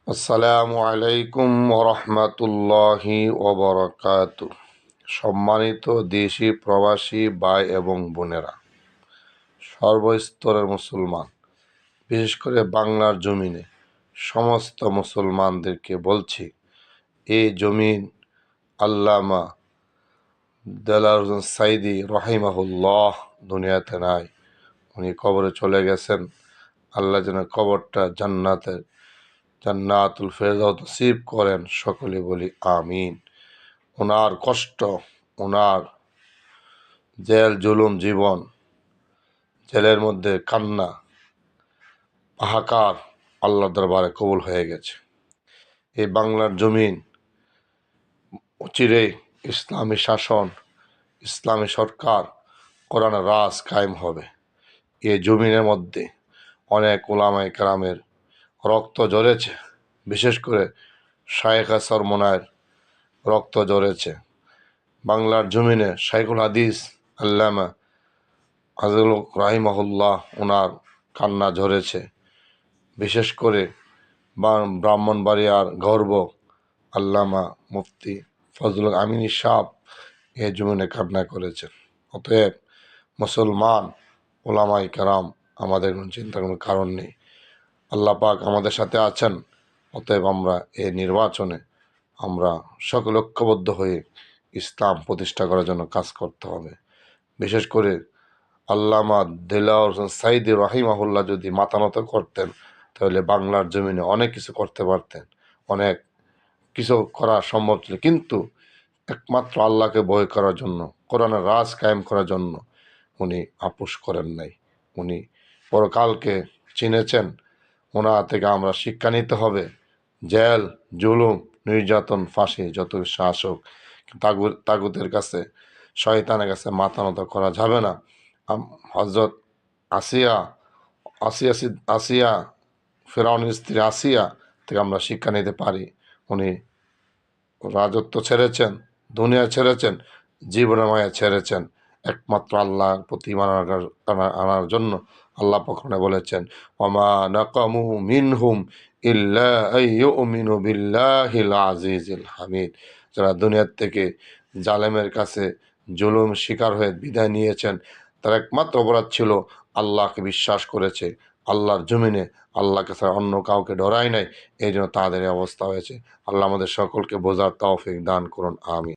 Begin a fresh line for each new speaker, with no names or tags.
আসসালামু আলাইকুম ওরহমতুল্লাহি ওবরাকাতু। সম্মানিত দেশি প্রবাসী ভাই এবং বোনেরা, সর্বস্তরের মুসলমান, বিশেষ করে বাংলার জমিনে সমস্ত মুসলমানদেরকে বলছি, এই জমিন আল্লামা দেলাওয়ার হোসেন সাইদি রহিমাহুল্লাহ দুনিয়াতে নাই। উনি কবরে চলে গেছেন। আল্লাহ যেন কবরটা জান্নাতুল ফেরদাউস নসিব করেন, সকলে বলি আমিন। ওনার কষ্ট, ওনার জেল জুলুম জীবন, জেলের মধ্যে কান্না হাহাকার আল্লাহর দরবারে কবুল হয়ে গেছে। এই বাংলার জমিন চিরে ইসলামী শাসন, ইসলামী সরকার, কোরআনের রাজ কায়েম হবে। এই জমিনের মধ্যে অনেক উলামায়ে কেরামের রক্ত ঝরেছে, বিশেষ করে শায়েখা সরমনায়ের রক্ত ঝরেছে। বাংলার জমিনে শাইখুল হাদিস আল্লামা আজিজুল হক রাহিমাহুল্লাহ ওনার কান্না ঝরেছে। বিশেষ করে ব্রাহ্মণবাড়িয়ার গর্ব আল্লামা মুফতি ফজলুল আমিনী সাহেব এ জমিনে কান্না করেছেন। অতএব মুসলমান ওলামায়ে কেরাম, আমাদের কোনো চিন্তার কোনো কারণ নেই। আল্লাহ পাক আমাদের সাথে আছেন। অতএব আমরা এই নির্বাচনে আমরা সকল ঐক্যবদ্ধ হয়ে ইসলাম প্রতিষ্ঠা করার জন্য কাজ করতে হবে। বিশেষ করে আল্লামা দেলাওয়ার হোসেন সাইদি রহিমাহুল্লাহ যদি মাথা নত করতেন, তাহলে বাংলার জমিনে অনেক কিছু করতে পারতেন, অনেক কিছু করা সম্ভব ছিল। কিন্তু একমাত্র আল্লাহকে ভয় করার জন্য, কোরআনের রাজ কায়েম করার জন্য উনি আপোষ করেন নাই। উনি পরকালকে চিনেছেন। ওনার থেকে আমরা শিক্ষা নিতে হবে। জেল জুলুম নির্যাতন ফাঁসি যত শাসক তাগুতের কাছে, শয়তানের কাছে মাথা নত করা যাবে না। হজরত আসিয়া আসিয়া আসিয়া ফেরাউনের স্ত্রী আসিয়া থেকে আমরা শিক্ষা নিতে পারি। উনি রাজত্ব ছেড়েছেন, দুনিয়া ছেড়েছেন, জীবনের মায়া ছেড়েছেন একমাত্র আল্লাহর প্রতি আনার জন্য। আল্লাহ পক্ষে বলেছেন, ওমা নাকামু মিনহুম ইল্লা আইয়ুমিনু বিল্লাহিল আজিজিল হামিদ। যারা দুনিয়ার থেকে জালেমের কাছে জুলুম শিকার হয়ে বিদায় নিয়েছেন, তার একমাত্র অপরাধ ছিল আল্লাহকে বিশ্বাস করেছে, আল্লাহর জমিনে আল্লাহকে ছাড়া অন্য কাউকে ডরায় নাই। এই জন্য তাদের অবস্থা হয়েছে। আল্লাহ আমাদের সকলকে বোঝার তৌফিক দান করুন, আমিন।